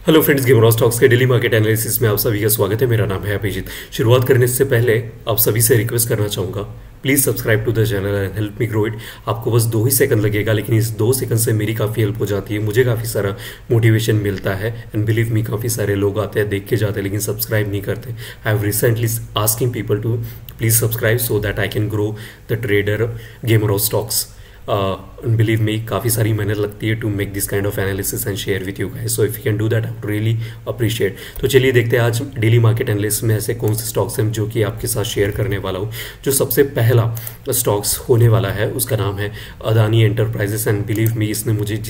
Hello friends, gamer stocks के daily market analysis में आप सभी का स्वागत है। मेरा नाम है अभिजीत। शुरुआत करने से पहले आप सभी से रिक्वेस्ट करना चाहूँगा, please subscribe to the channel and help me grow it. आपको बस 2 ही सेकंड लगेगा, लेकिन इस 2 सेकंड से मेरी काफ़ी हेल्प हो जाती है, मुझे काफ़ी सारा मोटिवेशन मिलता है। एंड बिलीव मी, काफ़ी सारे लोग आते हैं, देख के जाते हैं, लेकिन सब्सक्राइब नहीं करते। I have recently asking people to please subscribe so that I can grow the trader gamer stocks. Believe me, काफ़ी सारी मेहनत लगती है to make this kind of analysis and share with you guys. So if you can do that, I would really appreciate. तो चलिए देखते हैं आज डेली मार्केट एनालिसिस में ऐसे कौन से स्टॉक्स हैं जो कि आपके साथ शेयर करने वाला हूँ। जो सबसे पहला स्टॉक्स होने वाला है उसका नाम है Adani enterprises. And believe me, इसने मुझे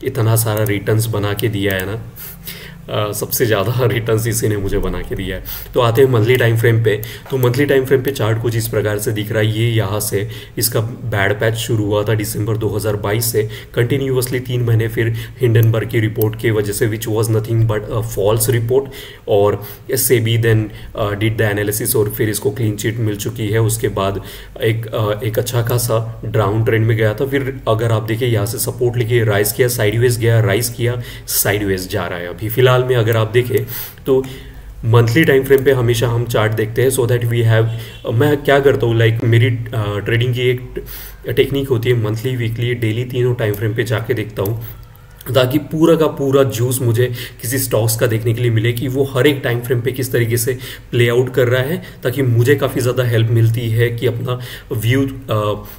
इतना सारा रिटर्न्स बना के दिया है ना, सबसे ज़्यादा रिटर्न्स इसी ने मुझे बना के दिया है। तो आते हैं मंथली टाइम फ्रेम पे। तो मंथली टाइम फ्रेम पे चार्ट कुछ इस प्रकार से दिख रहा है। ये यहाँ से इसका बैड पैच शुरू हुआ था दिसंबर 2022 से, कंटिन्यूअसली 3 महीने फिर हिंडनबर्ग की रिपोर्ट की वजह से, which was nothing but a false report, और SEBI then did the analysis और फिर इसको क्लीन चिट मिल चुकी है। उसके बाद एक अच्छा खासा डाउन ट्रेंड में गया था। फिर अगर आप देखिए यहाँ से सपोर्ट लेके राइज किया, साइडवेज गया, राइज किया, साइडवेज जा रहा है। अभी फिलहाल में अगर आप देखें तो मंथली टाइम फ्रेम पे हमेशा हम चार्ट देखते हैं, सो दैट वी हैव। मैं क्या करता हूँ, लाइक मेरी ट्रेडिंग की एक टेक्निक होती है, मंथली, वीकली, डेली, तीनों टाइम फ्रेम पे जाके देखता हूँ, ताकि पूरा का पूरा जूस मुझे किसी स्टॉक्स का देखने के लिए मिले कि वो हर एक टाइम फ्रेम पे किस तरीके से प्ले आउट कर रहा है, ताकि मुझे काफ़ी ज़्यादा हेल्प मिलती है कि अपना व्यू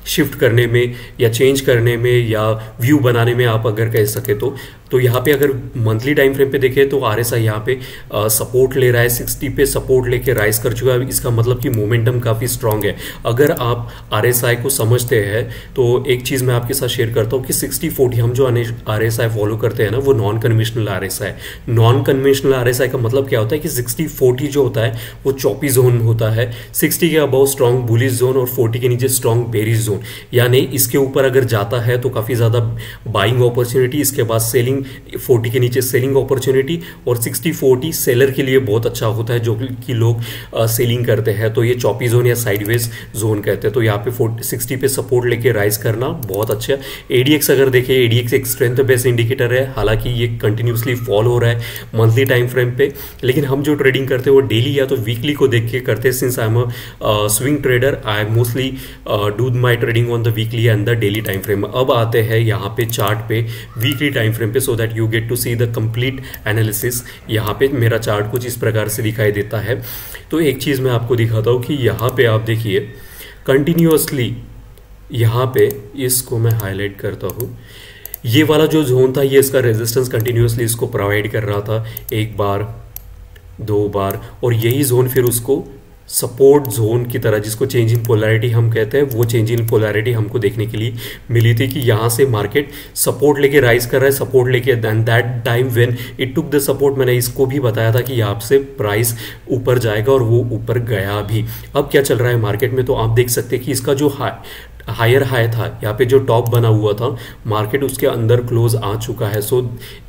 शिफ्ट करने में या चेंज करने में या व्यू बनाने में, आप अगर कह सके तो यहाँ पे अगर मंथली टाइम फ्रेम पे देखें तो आरएसआई यहाँ पे सपोर्ट ले रहा है, 60 पे सपोर्ट लेके राइज कर चुका है। इसका मतलब कि मोमेंटम काफ़ी स्ट्रांग है। अगर आप आरएसआई को समझते हैं तो एक चीज़ मैं आपके साथ शेयर करता हूँ कि 60-40 हम जो आरएसआई फॉलो करते हैं ना, वो non conventional RSI. Non conventional RSI का मतलब क्या होता है कि 60-40 जो होता है वो चॉपी जोन होता है। 60 के अबाउ स्ट्रांग बुलिश जोन और 40 के नीचे स्ट्रांग बेरिश जोन, यानी इसके ऊपर अगर जाता है तो काफ़ी ज़्यादा बाइंग अपॉर्चुनिटी, इसके बाद सेलिंग, 40 के नीचे सेलिंग अपॉर्चुनिटी, और 60-40 सेलर के लिए बहुत अच्छा होता है जो कि लोग सेलिंग करते हैं। तो ये चॉपी जोन या साइडवेज जोन कहते हैं। तो यहाँ पे 60 पे सपोर्ट लेके राइज करना बहुत अच्छा। एडीएक्स अगर देखें, एडीएक्स एक स्ट्रेंथ बेस्ड इंडिकेटर है, हालांकि ये कंटिन्यूसली फॉल हो रहा है मंथली टाइम फ्रेम पे, लेकिन हम जो ट्रेडिंग करते हैं वो डेली या तो वीकली को देख के करते हैं। Since I am a swing trader, I mostly do my trading on the weekly and the daily time frame. अब आते हैं यहाँ पे चार्ट पे, वीकली टाइम फ्रेम पे, so that you get to see the complete analysis. यहाँ पे मेरा चार्ट कुछ इस प्रकार से दिखाई देता है। तो एक चीज़ मैं आपको दिखाता हूँ कि यहाँ पे आप देखिए कंटिन्यूअसली, यहाँ पे इसको मैं हाईलाइट करता हूँ, ये वाला जो जोन था ये इसका रेजिस्टेंस कंटिन्यूअसली इसको प्रोवाइड कर रहा था, 1 बार 2 बार, और यही जोन फिर उसको सपोर्ट जोन की तरह, जिसको चेंज इन पोलैरिटी हम कहते हैं, वो चेंज इन पोलैरिटी हमको देखने के लिए मिली थी कि यहाँ से मार्केट सपोर्ट लेके राइज कर रहा है, सपोर्ट लेके, then that time when it took the support, मैंने इसको भी बताया था कि यहाँ से प्राइस ऊपर जाएगा, और वो ऊपर गया भी। अब क्या चल रहा है मार्केट में, तो आप देख सकते हैं कि इसका जो हायर हाई था, यहाँ पे जो टॉप बना हुआ था, मार्केट उसके अंदर क्लोज आ चुका है। सो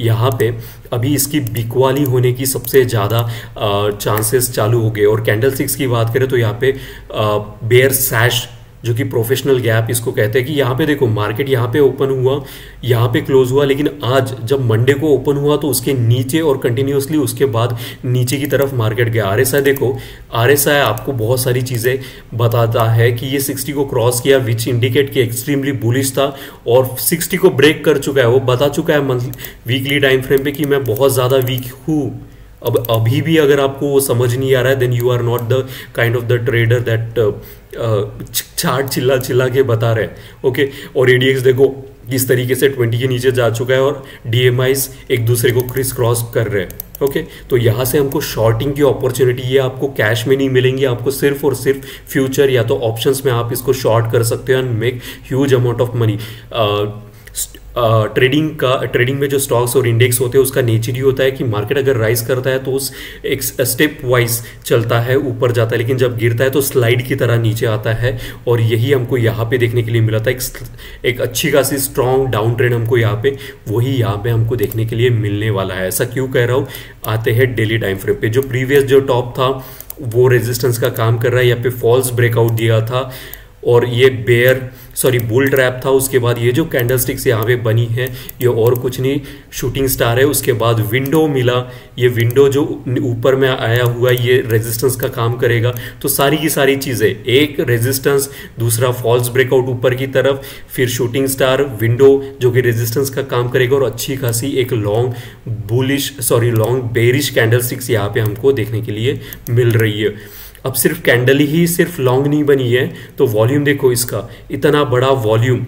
यहाँ पे अभी इसकी बिकवाली होने की सबसे ज़्यादा चांसेस चालू हो गए। और कैंडल स्टिक्स की बात करें तो यहाँ पे बेयर सैश, जो कि प्रोफेशनल गैप इसको कहते हैं, कि यहाँ पे देखो मार्केट यहाँ पे ओपन हुआ, यहाँ पे क्लोज हुआ, लेकिन आज जब मंडे को ओपन हुआ तो उसके नीचे और कंटिन्यूअसली उसके बाद नीचे की तरफ मार्केट गया। आरएसआई देखो, आरएसआई आपको बहुत सारी चीज़ें बताता है कि ये 60 को क्रॉस किया, विच इंडिकेट कि एक्सट्रीमली बुलिश था, और 60 को ब्रेक कर चुका है। वो बता चुका है वीकली टाइम फ्रेम पे कि मैं बहुत ज़्यादा वीक हूँ। अब अभी भी अगर आपको वो समझ नहीं आ रहा है, then you are not the kind of the trader that chart चिल्ला चिल्ला के बता रहे हैं। ओके, और एडीएक्स देखो किस तरीके से 20 के नीचे जा चुका है, और डीएमआईज एक दूसरे को क्रिस क्रॉस कर रहे हैं। ओके, तो यहाँ से हमको शॉर्टिंग की अपॉर्चुनिटी, ये आपको कैश में नहीं मिलेंगी, आपको सिर्फ और सिर्फ फ्यूचर या तो ऑप्शंस में आप इसको शॉर्ट कर सकते हो and make huge amount of money. Trading में जो स्टॉक्स और इंडेक्स होते हैं उसका नेचर ही होता है कि मार्केट अगर राइज करता है तो उस एक स्टेप वाइज चलता है, ऊपर जाता है, लेकिन जब गिरता है तो स्लाइड की तरह नीचे आता है। और यही हमको यहाँ पे देखने के लिए मिला था, एक अच्छी खासी स्ट्रॉन्ग डाउन ट्रेंड हमको यहाँ पे, वही यहाँ पे हमको देखने के लिए मिलने वाला है। ऐसा क्यों कह रहा हूँ, आते हैं डेली टाइम फ्रेम पे। जो प्रीवियस जो टॉप था वो रेजिस्टेंस का काम कर रहा है, यहाँ पे फॉल्स ब्रेकआउट दिया था, और ये बुल ट्रैप था। उसके बाद ये जो कैंडलस्टिक्स यहाँ पे बनी है ये और कुछ नहीं, शूटिंग स्टार है। उसके बाद विंडो मिला, ये विंडो जो ऊपर में आया हुआ ये रेजिस्टेंस का काम करेगा। तो सारी की सारी चीज़ें, एक रेजिस्टेंस, दूसरा फॉल्स ब्रेकआउट ऊपर की तरफ, फिर शूटिंग स्टार, विंडो जो कि रेजिस्टेंस का काम करेगा, और अच्छी खासी एक लॉन्ग बेरिश कैंडलस्टिक्स यहाँ पे हमको देखने के लिए मिल रही है। अब सिर्फ कैंडल ही सिर्फ लॉन्ग नहीं बनी है, तो वॉल्यूम देखो इसका, इतना बड़ा वॉल्यूम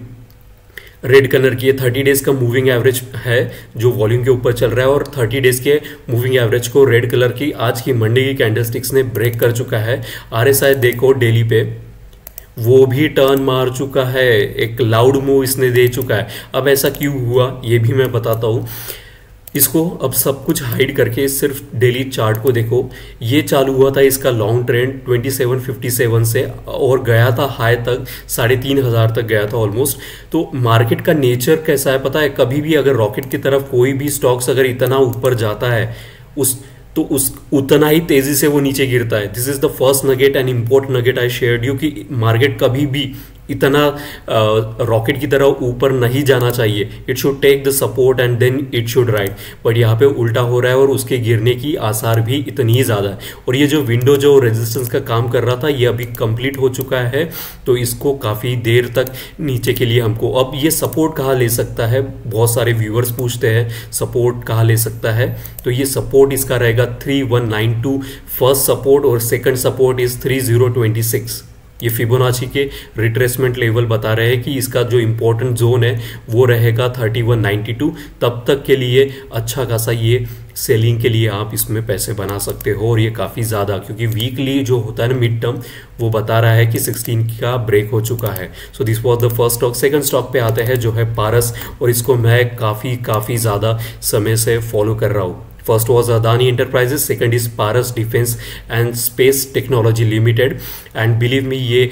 रेड कलर की है। 30 डेज का मूविंग एवरेज है जो वॉल्यूम के ऊपर चल रहा है, और 30 डेज के मूविंग एवरेज को रेड कलर की आज की मंडे की कैंडलस्टिक्स ने ब्रेक कर चुका है। RSI देखो डेली पे वो भी टर्न मार चुका है, एक लाउड मूव इसने दे चुका है। अब ऐसा क्यों हुआ ये भी मैं बताता हूँ। इसको अब सब कुछ हाइड करके सिर्फ डेली चार्ट को देखो। ये चालू हुआ था इसका लॉन्ग ट्रेंड 2757 से, और गया था हाई तक 3500 तक गया था ऑलमोस्ट। तो मार्केट का नेचर कैसा है पता है, कभी भी अगर रॉकेट की तरफ कोई भी स्टॉक्स अगर इतना ऊपर जाता है उतना ही तेजी से वो नीचे गिरता है। This is the first nugget and important nugget I shared you कि मार्केट कभी भी इतना रॉकेट की तरह ऊपर नहीं जाना चाहिए। It should take the support and then it should ride, but यहाँ पे उल्टा हो रहा है और उसके गिरने की आसार भी इतनी ही ज़्यादा है। और ये जो विंडो जो रेजिस्टेंस का काम कर रहा था ये अभी कंप्लीट हो चुका है, तो इसको काफ़ी देर तक नीचे के लिए हमको, अब ये सपोर्ट कहाँ ले सकता है, बहुत सारे व्यूअर्स पूछते हैं सपोर्ट कहाँ ले सकता है। तो ये सपोर्ट इसका रहेगा 3192 फर्स्ट सपोर्ट, और सेकंड सपोर्ट इज 3026। ये फिबोनाची के रिट्रेसमेंट लेवल बता रहे हैं कि इसका जो इंपॉर्टेंट जोन है वो रहेगा 3192। तब तक के लिए अच्छा खासा ये सेलिंग के लिए आप इसमें पैसे बना सकते हो, और ये काफ़ी ज़्यादा, क्योंकि वीकली जो होता है ना मिड टर्म वो बता रहा है कि 16 का ब्रेक हो चुका है। सो this was the first stock. Second stock पे आते हैं जो है पारस, और इसको मैं काफ़ी ज़्यादा समय से फॉलो कर रहा हूँ। First was Adani Enterprises, second is Paras Defense and Space Technology Limited, and believe me ये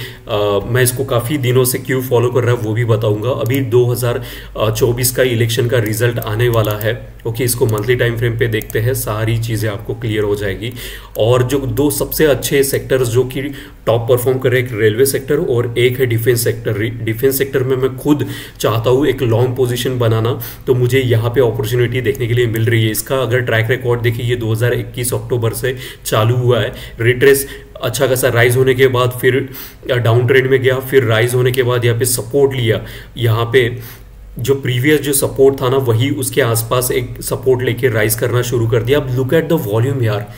मैं इसको काफ़ी दिनों से क्यों फॉलो कर रहा हूँ वो भी बताऊंगा। अभी 2024 का इलेक्शन का रिजल्ट आने वाला है। ओके, इसको मंथली टाइम फ्रेम पे देखते हैं, सारी चीज़ें आपको क्लियर हो जाएगी। और जो दो सबसे अच्छे सेक्टर्स जो कि टॉप परफॉर्म कर रहे हैं, एक रेलवे सेक्टर और एक है डिफेंस सेक्टर। डिफेंस सेक्टर में मैं खुद चाहता हूँ एक लॉन्ग पोजीशन बनाना, तो मुझे यहाँ पे अपॉर्चुनिटी देखने के लिए मिल रही है। इसका अगर ट्रैक रिकॉर्ड देखिए, ये 2021 अक्टूबर से चालू हुआ है। रिट्रेस अच्छा खासा राइज होने के बाद फिर डाउन ट्रेंड में गया, फिर राइज होने के बाद यहाँ पे सपोर्ट लिया। यहाँ पे जो प्रीवियस जो सपोर्ट था ना वही उसके आसपास एक सपोर्ट लेके राइज करना शुरू कर दिया। अब लुक एट द वॉल्यूम यार,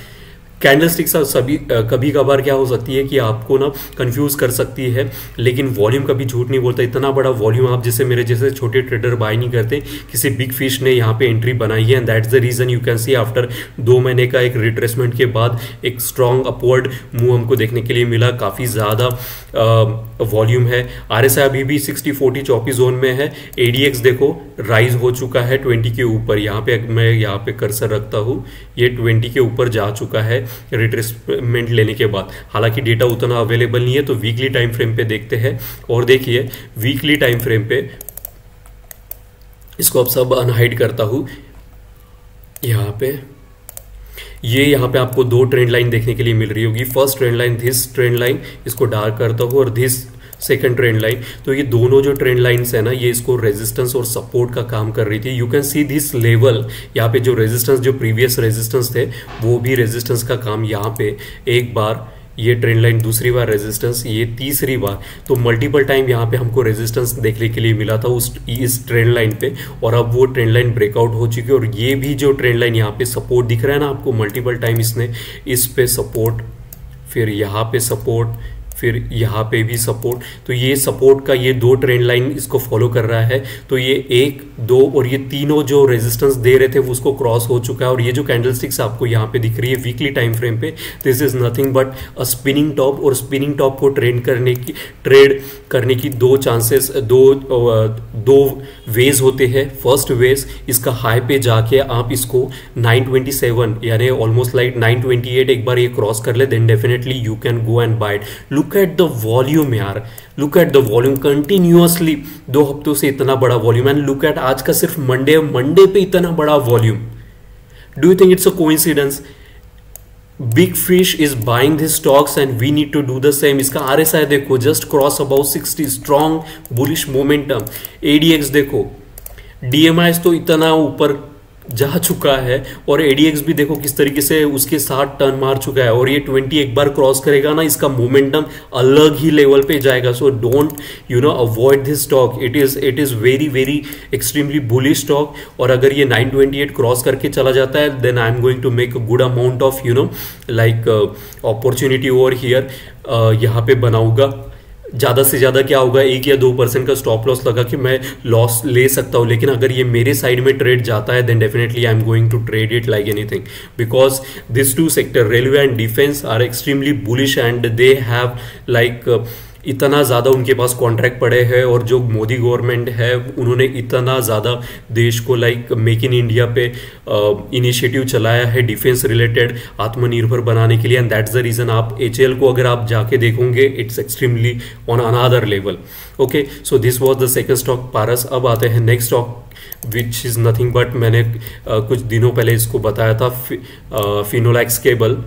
कैंडलस्टिक्स सभी कभी कभार क्या हो सकती है कि आपको ना कंफ्यूज कर सकती है, लेकिन वॉल्यूम कभी झूठ नहीं बोलता। इतना बड़ा वॉल्यूम आप जैसे मेरे जैसे छोटे ट्रेडर बाय नहीं करते, किसी बिग फिश ने यहाँ पे एंट्री बनाई है, and that's the reason you can see after 2 महीने का एक रिट्रेसमेंट के बाद एक स्ट्रॉन्ग अपवर्ड मूव हमको देखने के लिए मिला। काफ़ी ज़्यादा वॉल्यूम है। RSI अभी भी 60-40 चौपी जोन में है। ADX देखो राइज हो चुका है 20 के ऊपर, यहाँ पे मैं यहाँ पे कर्सर रखता हूँ, ये 20 के ऊपर जा चुका है रिट्रेसमेंट लेने के बाद। हालांकि डेटा उतना अवेलेबल नहीं है, तो वीकली टाइम फ्रेम पे देखते हैं। और देखिए वीकली टाइम फ्रेम पे इसको अब सब अनहाइड करता हूं। यहाँ पे आपको 2 ट्रेंड लाइन देखने के लिए मिल रही होगी। First trend line, this trend line, इसको डार्क करता हूँ, और दिस सेकंड ट्रेंड लाइन। तो ये दोनों जो ट्रेंड लाइंस है ना, ये इसको रेजिस्टेंस और सपोर्ट का काम कर रही थी। You can see this level, यहाँ पे जो रेजिस्टेंस, जो प्रीवियस रेजिस्टेंस थे वो भी रेजिस्टेंस का काम यहाँ पे एक बार, ये ट्रेंड लाइन दूसरी बार रेजिस्टेंस, ये तीसरी बार। तो मल्टीपल टाइम यहाँ पे हमको रेजिस्टेंस देखने के लिए मिला था इस ट्रेंड लाइन पे, और अब वो ट्रेंड लाइन ब्रेकआउट हो चुकी है। और ये भी जो ट्रेंड लाइन यहाँ पे सपोर्ट दिख रहा है ना आपको, मल्टीपल टाइम इसने इस पे सपोर्ट, फिर यहाँ पे सपोर्ट, फिर यहाँ पे भी सपोर्ट। तो ये सपोर्ट का ये 2 ट्रेंड लाइन इसको फॉलो कर रहा है। तो ये 1, 2 और ये तीनों जो रेजिस्टेंस दे रहे थे वो उसको क्रॉस हो चुका है। और ये जो कैंडलस्टिक्स आपको यहाँ पे दिख रही है वीकली टाइम फ्रेम पे, this is nothing but a spinning top. और स्पिनिंग टॉप को ट्रेड करने की 2 चांसेस, दो वेज होते हैं। फर्स्ट वेज, इसका हाई पे जाके आप इसको 927 यानी ऑलमोस्ट लाइक 928 एक बार ये क्रॉस कर ले, then definitely you can go and buy it. Look at the volume यार, look at the volume continuously 2 हफ्तों से इतना बड़ा वॉल्यूम, एंड लुक एट आज का सिर्फ मंडे पे इतना बड़ा volume. Do you think it's a coincidence? Big fish is buying this stocks and we need to do the same. इसका आरएसआई देखो just cross about 60, strong bullish momentum. ADX देखो, DMI तो इतना ऊपर जा चुका है और एडीएक्स भी देखो किस तरीके से उसके साथ टर्न मार चुका है और ये 20 एक बार क्रॉस करेगा ना, इसका मोमेंटम अलग ही लेवल पे जाएगा। So don't avoid this stock, it is very very extremely bullish stock. और अगर ये 928 क्रॉस करके चला जाता है then I am going to make a good amount of like opportunity over here, यहाँ पे बनाऊंगा। ज़्यादा से ज़्यादा क्या होगा, 1 या 2% का स्टॉप लॉस लगा कि मैं लॉस ले सकता हूँ, लेकिन अगर ये मेरे साइड में ट्रेड जाता है then definitely I am going to trade it like anything, because this two sector railway and defence are extremely bullish and they have like इतना ज़्यादा उनके पास कॉन्ट्रैक्ट पड़े हैं। और जो मोदी गवर्नमेंट है उन्होंने इतना ज़्यादा देश को लाइक मेक इन इंडिया पे इनिशिएटिव चलाया है डिफेंस रिलेटेड आत्मनिर्भर बनाने के लिए, एंड दैट्स द रीज़न आप एचएएल को अगर आप जाके देखोगे it's extremely on another level. Okay, so this was the second stock Paras. अब आते हैं next stock which is nothing but मैंने कुछ दिनों पहले इसको बताया था, फिनोलेक्स केबल।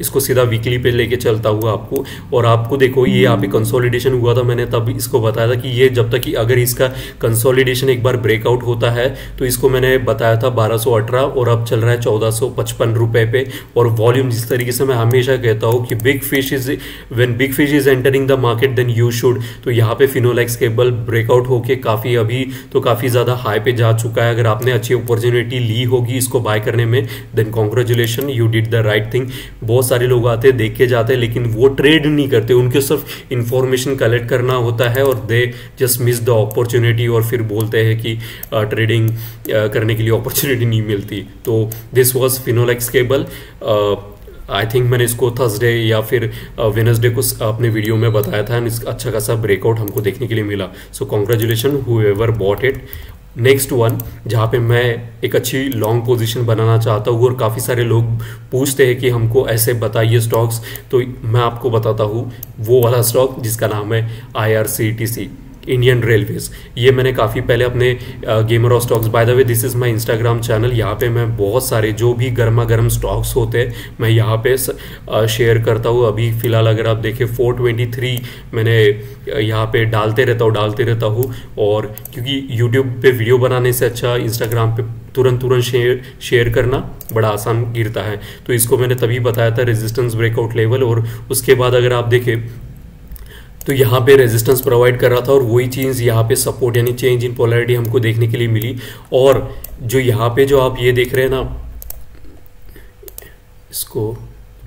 इसको सीधा वीकली पे लेके चलता हुआ आपको, और आपको देखो ये यहाँ पे कंसोलिडेशन हुआ था, मैंने तब इसको बताया था कि ये जब तक कि अगर इसका कंसोलिडेशन एक बार ब्रेकआउट होता है तो इसको मैंने बताया था 1218 और अब चल रहा है 1455 रुपए पे। और वॉल्यूम जिस तरीके से मैं हमेशा कहता हूँ कि big fish is entering the market then you should, तो यहाँ पे फिनोलेक्स केबल ब्रेकआउट होके काफ़ी अभी तो काफ़ी ज़्यादा हाई पे जा चुका है। अगर आपने अच्छी अपॉर्चुनिटी ली होगी इसको बाय करने में then congratulation, you did the right thing. बहुत सारे लोग आते हैं देख के जाते हैं लेकिन वो ट्रेड नहीं करते, उनके सिर्फ इंफॉर्मेशन कलेक्ट करना होता है और they just miss the opportunity और फिर बोलते हैं कि ट्रेडिंग करने के लिए अपॉर्चुनिटी नहीं मिलती। तो this was Finolex cable. I think मैंने इसको थर्सडे या फिर वेनसडे को अपने वीडियो में बताया था, अच्छा खासा ब्रेकआउट हमको देखने के लिए मिला। So congratulation whoever bought it. Next one जहाँ पे मैं एक अच्छी लॉन्ग पोजीशन बनाना चाहता हूँ और काफ़ी सारे लोग पूछते हैं कि हमको ऐसे बताइए स्टॉक्स, तो मैं आपको बताता हूँ वो वाला स्टॉक जिसका नाम है IRCTC, इंडियन रेलवेज। ये मैंने काफ़ी पहले अपने gamer of stocks, by the way this is my Instagram channel, यहाँ पे मैं बहुत सारे जो भी गर्मा गर्म स्टॉक्स होते हैं मैं यहाँ पे शेयर करता हूँ। अभी फ़िलहाल अगर आप देखें 423 मैंने यहाँ पे डालते रहता हूँ और क्योंकि यूट्यूब पे वीडियो बनाने से अच्छा इंस्टाग्राम पे तुरंत शेयर करना बड़ा आसान गिरता है। तो इसको मैंने तभी बताया था रेजिस्टेंस ब्रेकआउट लेवल, और उसके बाद अगर आप देखें तो यहाँ पे रेजिस्टेंस प्रोवाइड कर रहा था और वही चीज़ यहाँ पे सपोर्ट यानी चेंज इन पोलैरिटी हमको देखने के लिए मिली। और जो यहाँ पे जो आप ये देख रहे हैं ना, इसको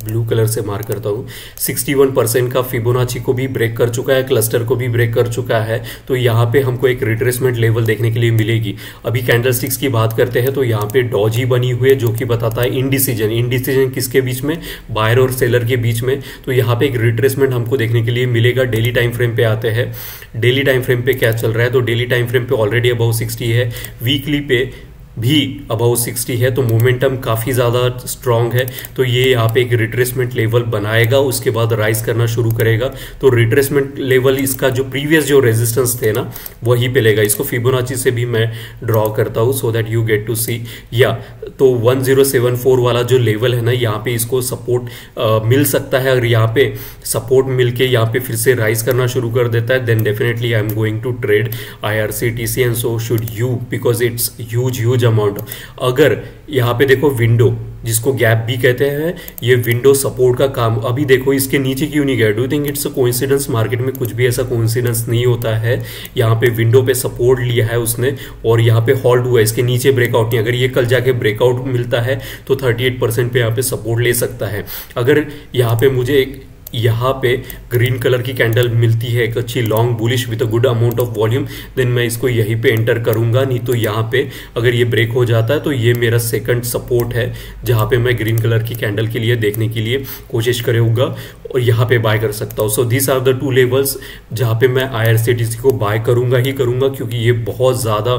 ब्लू कलर से मार्क करता हूँ, 61% का फिबोनाची को भी ब्रेक कर चुका है, क्लस्टर को भी ब्रेक कर चुका है। तो यहाँ पे हमको एक रिट्रेसमेंट लेवल देखने के लिए मिलेगी। अभी कैंडलस्टिक्स की बात करते हैं तो यहाँ पे डॉजी बनी हुई है जो कि बताता है इनडिसीजन किसके बीच में, बायर और सेलर के बीच में। तो यहाँ पे एक रिट्रेसमेंट हमको देखने के लिए मिलेगा। डेली टाइम फ्रेम पे आते हैं, डेली टाइम फ्रेम पे क्या चल रहा है, तो डेली टाइम फ्रेम पे ऑलरेडी अबाउ 60 है, वीकली पे भी अबाउट 60 है, तो मोमेंटम काफ़ी ज़्यादा स्ट्रांग है। तो ये यहाँ पे एक रिट्रेसमेंट लेवल बनाएगा, उसके बाद राइज करना शुरू करेगा। तो रिट्रेसमेंट लेवल इसका जो प्रीवियस जो रेजिस्टेंस थे ना वही पे लेगा। इसको फिबोनाची से भी मैं ड्रॉ करता हूँ so that you get to see. या तो 1074 वाला जो लेवल है ना, यहाँ पे इसको सपोर्ट मिल सकता है। अगर यहाँ पे सपोर्ट मिल के यहाँ पे फिर से राइज करना शुरू कर देता है then definitely I am going to trade IRCTC and so should you, because it's huge amount. अगर यहाँ पे देखो विंडो जिसको गैप भी कहते हैं, ये विंडो सपोर्ट का काम, अभी देखो इसके नीचे क्यों नहीं गया। Do think it's a coincidence? Market में कुछ भी ऐसा कोइंसिडेंस नहीं होता है। यहाँ पे विंडो पे सपोर्ट लिया है उसने और यहाँ पे हॉल्ट हुआ है, इसके नीचे ब्रेकआउट नहीं। अगर ये कल जाके ब्रेकआउट मिलता है तो 38% पे यहाँ पे सपोर्ट ले सकता है। अगर यहाँ पे मुझे एक यहाँ पे ग्रीन कलर की कैंडल मिलती है एक अच्छी long bullish with a good amount of volume, then मैं इसको यहीं पे एंटर करूंगा। नहीं तो यहाँ पे अगर ये ब्रेक हो जाता है तो ये मेरा सेकंड सपोर्ट है जहाँ पे मैं ग्रीन कलर की कैंडल के लिए देखने के लिए कोशिश करूंगा और यहाँ पे बाय कर सकता हूँ। So this are the two levels जहाँ पे मैं IRCTC को बाय करूंगा ही करूंगा, क्योंकि ये बहुत ज़्यादा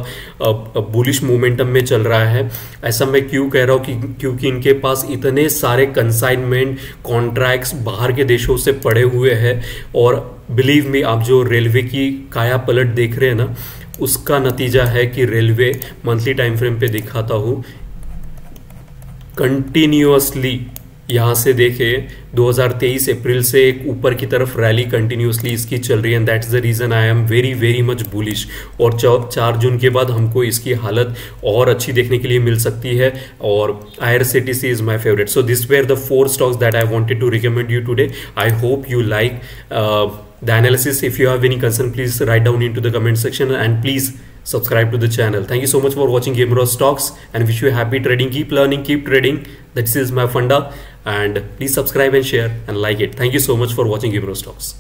बुलिश मोमेंटम में चल रहा है। ऐसा मैं क्यों कह रहा हूँ क्योंकि इनके पास इतने सारे कंसाइनमेंट कॉन्ट्रैक्ट्स बाहर के देशों से पड़े हुए हैं। और बिलीव मी, आप जो रेलवे की काया पलट देख रहे हैं ना, उसका नतीजा है कि रेलवे मंथली टाइम फ्रेम पे दिखाता हूँ कंटिन्यूअसली यहाँ से देखें 2023 अप्रैल से एक ऊपर की तरफ रैली कंटिन्यूसली इसकी चल रही है and that's the reason I am very very much bullish. और 4 जून के बाद हमको इसकी हालत और अच्छी देखने के लिए मिल सकती है और IRCTC is my favourite. So this were the 4 stocks that I wanted to recommend you today. I hope you like the analysis. If you have any concern, please write down into the comment section and please subscribe to the channel. Thank you so much for watching Gamer Stocks and wish you happy trading. Keep learning, keep trading. This is my funda and please subscribe and share and like it. Thank you so much for watching Gamer Stocks.